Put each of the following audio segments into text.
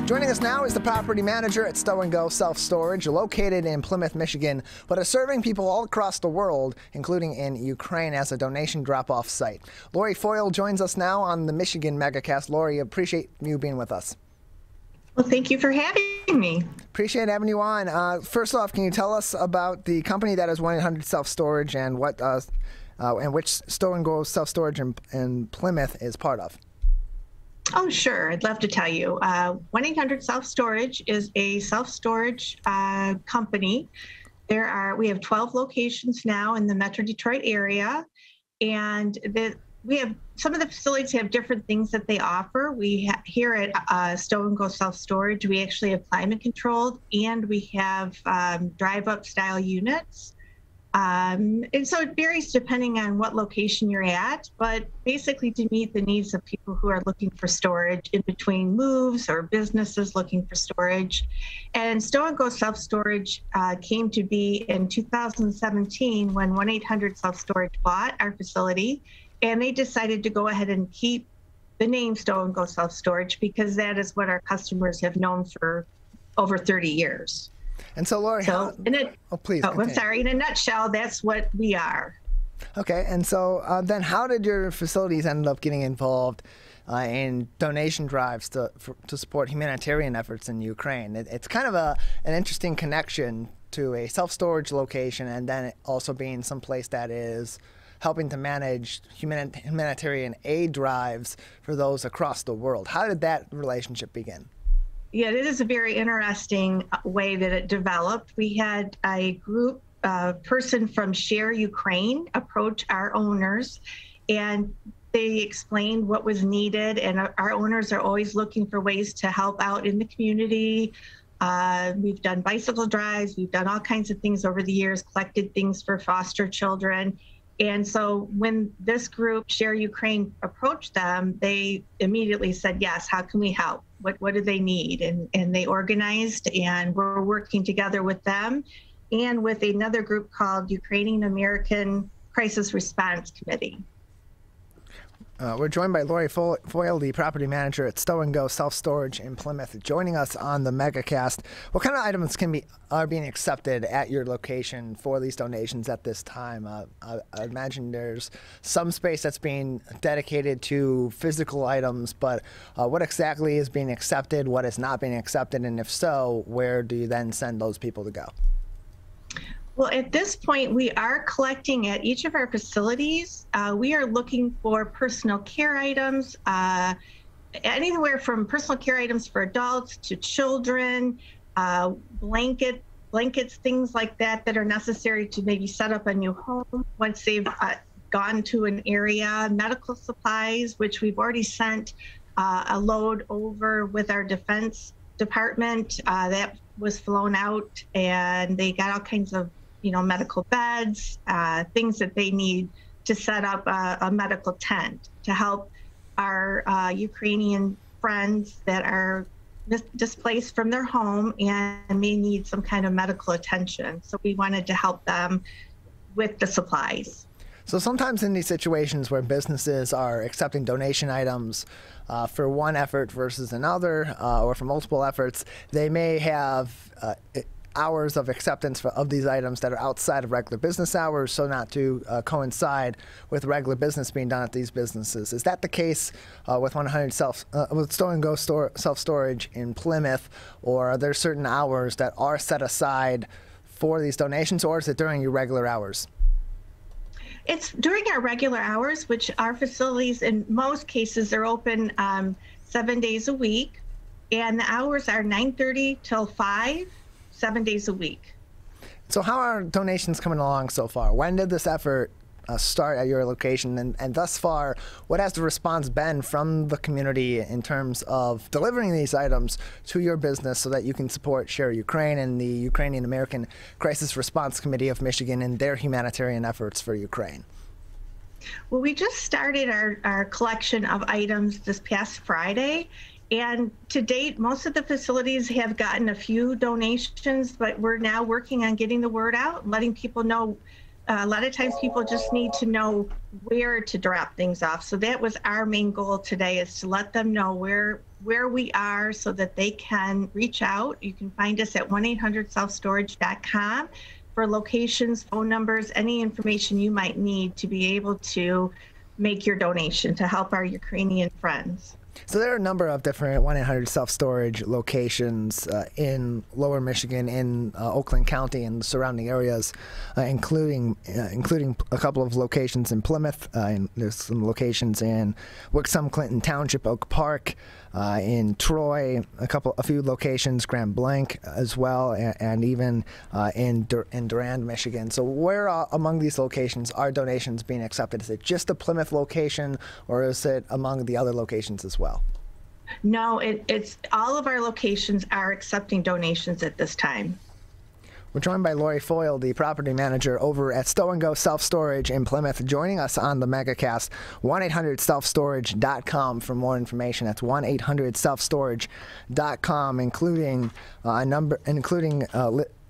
Joining us now is the property manager at Stow & Go Self-Storage, located in Plymouth, Michigan, but is serving people all across the world, including in Ukraine, as a donation drop-off site. Laurie Foil joins us now on the Michigan Megacast. Laurie, appreciate you being with us. Well, thank you for having me. Appreciate having you on. First off, can you tell us about the company that is 1-800 Self-Storage and what and which Stow & Go Self-Storage in Plymouth is part of? Oh, sure. I'd love to tell you. 1-800 Self-Storage is a self-storage company. We have 12 locations now in the Metro Detroit area, and some of the facilities have different things that they offer. Here at Stow & Go Self-Storage, we actually have climate controlled, and we have drive-up style units. And so it varies depending on what location you're at, but basically to meet the needs of people who are looking for storage in between moves or businesses looking for storage. And Stow & Go Self-Storage came to be in 2017 when 1-800 Self-Storage bought our facility, and they decided to go ahead and keep the name Stow & Go Self-Storage because that is what our customers have known for over 30 years. And so, Laurie, please. Oh, I'm sorry. In a nutshell, that's what we are. Okay. And so then how did your facilities end up getting involved in donation drives to support humanitarian efforts in Ukraine? It's kind of an interesting connection to a self-storage location and then also being someplace that is helping to manage humanitarian aid drives for those across the world. How did that relationship begin? Yeah, it is a very interesting way that it developed. We had a group person from Share Ukraine approach our owners, and they explained what was needed. And our owners are always looking for ways to help out in the community. We've done bicycle drives. We've done all kinds of things over the years, collected things for foster children. And so when this group, Share Ukraine, approached them, they immediately said, yes, how can we help? What do they need? And they organized, and we're working together with them and with another group called Ukrainian American Crisis Response Committee. We're joined by Laurie Foil, the property manager at Stow & Go Self-Storage in Plymouth, joining us on the Megacast. What kind of items are being accepted at your location for these donations at this time? I imagine there's some space that's being dedicated to physical items, but what exactly is being accepted, what is not being accepted, and if so, where do you then send those people to go? Well, at this point, we are collecting at each of our facilities. We are looking for personal care items, anywhere from personal care items for adults to children, blankets, things like that are necessary to maybe set up a new home once they've gone to an area, medical supplies, which we've already sent a load over with our defense department that was flown out, and they got all kinds of medical beds, things that they need to set up a medical tent to help our Ukrainian friends that are displaced from their home and may need some kind of medical attention. So we wanted to help them with the supplies. So sometimes in these situations where businesses are accepting donation items for one effort versus another, or for multiple efforts, they may have hours of acceptance of these items that are outside of regular business hours, so not to coincide with regular business being done at these businesses. Is that the case with 100 with Stow & Go Self-Storage in Plymouth, or are there certain hours that are set aside for these donations, or is it during your regular hours? It's during our regular hours, which our facilities in most cases are open 7 days a week, and the hours are 9:30 till 5. 7 days a week. So how are donations coming along so far? When did this effort start at your location? And thus far, what has the response been from the community in terms of delivering these items to your business so that you can support Share Ukraine and the Ukrainian American Crisis Response Committee of Michigan in their humanitarian efforts for Ukraine? Well, we just started our collection of items this past Friday. And to date, most of the facilities have gotten a few donations, but we're now working on getting the word out, letting people know a lot of times people just need to know where to drop things off. So that was our main goal today, is to let them know where we are so that they can reach out. You can find us at 1-800-selfstorage.com for locations, phone numbers, any information you might need to be able to make your donation to help our Ukrainian friends. So there are a number of different 1-800-self-storage locations in Lower Michigan, in Oakland County and the surrounding areas, including a couple of locations in Plymouth. And there's some locations in Wixom, Clinton Township, Oak Park, in Troy, a few locations, Grand Blanc as well, and even in Durand, Michigan. So where among these locations are donations being accepted? Is it just the Plymouth location, or is it among the other locations as well? No, it's all of our locations are accepting donations at this time. We're joined by Laurie Foil, the property manager over at Stow & Go Self-Storage in Plymouth, joining us on the MegaCast. 1-800-selfstorage.com for more information. That's 1-800-selfstorage.com, including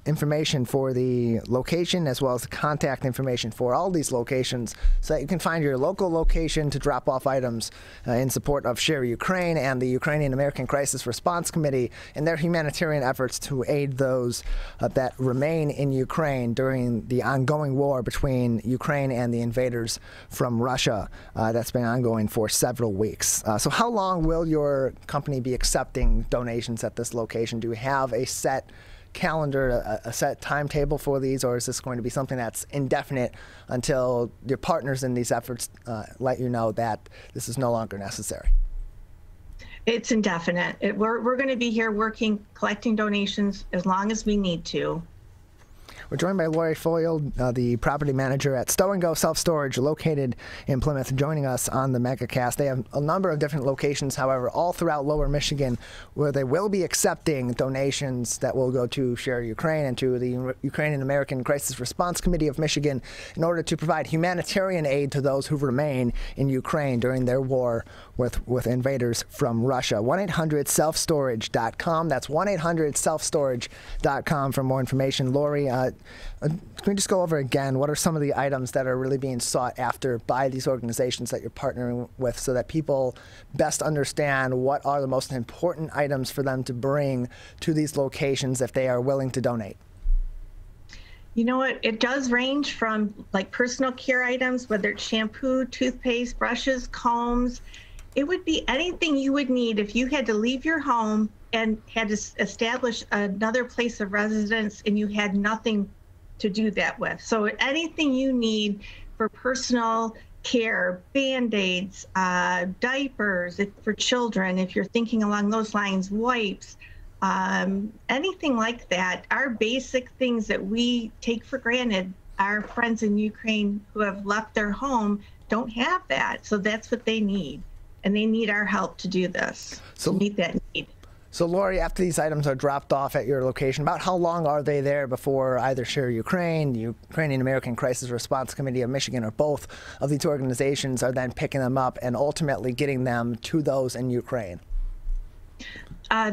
information for the location as well as the contact information for all these locations, so that you can find your local location to drop off items in support of Share Ukraine and the Ukrainian American Crisis Response Committee in their humanitarian efforts to aid those that remain in Ukraine during the ongoing war between Ukraine and the invaders from Russia that's been ongoing for several weeks. So how long will your company be accepting donations at this location? Do you have a set calendar, a set timetable for these, or is this going to be something that's indefinite until your partners in these efforts let you know that this is no longer necessary? It's indefinite. We're going to be here working, collecting donations as long as we need to. We're joined by Laurie Foil, the property manager at Stow & Go Self-Storage, located in Plymouth, joining us on the MegaCast. They have a number of different locations, however, all throughout Lower Michigan, where they will be accepting donations that will go to Share Ukraine and to the Ukrainian American Crisis Response Committee of Michigan in order to provide humanitarian aid to those who remain in Ukraine during their war with invaders from Russia. 1-800-selfstorage.com. That's 1-800-selfstorage.com for more information. Laurie, can we just go over again, what are some of the items that are really being sought after by these organizations that you're partnering with, so that people best understand what are the most important items for them to bring to these locations if they are willing to donate? You know what, it does range from like personal care items, whether it's shampoo, toothpaste, brushes, combs. It would be anything you would need if you had to leave your home and had to establish another place of residence and you had nothing to do that with. So anything you need for personal care, Band-Aids, diapers for children, if you're thinking along those lines, wipes, anything like that, are basic things that we take for granted. Our friends in Ukraine who have left their home don't have that. So that's what they need. And they need our help to do this, to meet that need. So, Laurie, after these items are dropped off at your location, about how long are they there before either Share Ukraine, the Ukrainian American Crisis Response Committee of Michigan, or both of these organizations are then picking them up and ultimately getting them to those in Ukraine?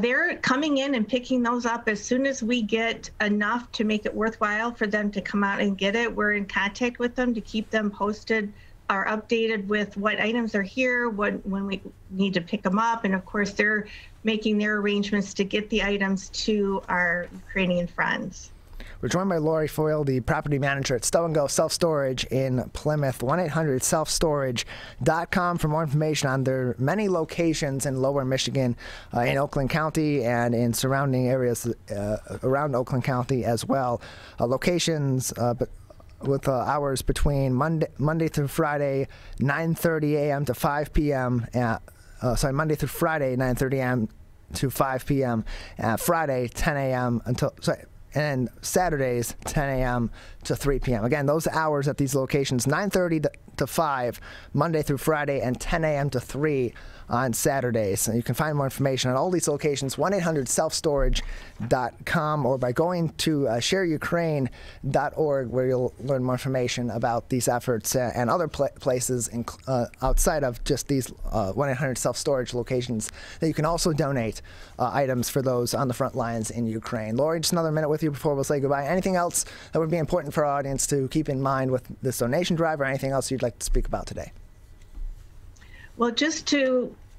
They're coming in and picking those up as soon as we get enough to make it worthwhile for them to come out and get it. We're in contact with them to keep them posted, are updated with what items are here, when we need to pick them up. And of course, they're making their arrangements to get the items to our Ukrainian friends. We're joined by Laurie Foil, the property manager at Stow & Go Self-Storage in Plymouth. 1-800-selfstorage.com for more information on their many locations in Lower Michigan, in Oakland County and in surrounding areas around Oakland County as well. Locations with hours between Monday through Friday, 9:30 a.m. to 5 p.m. Monday through Friday, 9:30 a.m. to 5 p.m. Friday, 10 a.m. and Saturdays, 10 a.m. to 3 p.m. Again, those hours at these locations, 9:30 to to 5, Monday through Friday, and 10 a.m. to 3 on Saturdays. And you can find more information on all these locations, 1-800-selfstorage.com, or by going to shareukraine.org, where you'll learn more information about these efforts and other places outside of just these 1-800-self-storage locations that you can also donate items for those on the front lines in Ukraine. Laurie, just another minute with you before we'll say goodbye. Anything else that would be important for our audience to keep in mind with this donation drive, or anything else you'd like to speak about today? Well,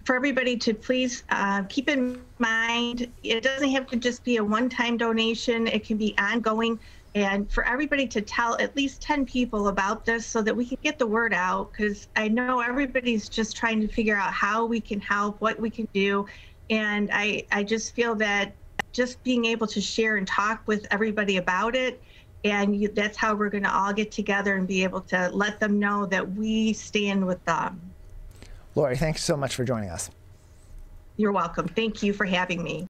for everybody to please keep in mind, it doesn't have to just be a one-time donation. It can be ongoing. And for everybody to tell at least 10 people about this so that we can get the word out, because I know everybody's just trying to figure out how we can help, what we can do. And I just feel that just being able to share and talk with everybody about it, and that's how we're going to all get together and be able to let them know that we stand with them. Laurie, thanks so much for joining us. You're welcome. Thank you for having me.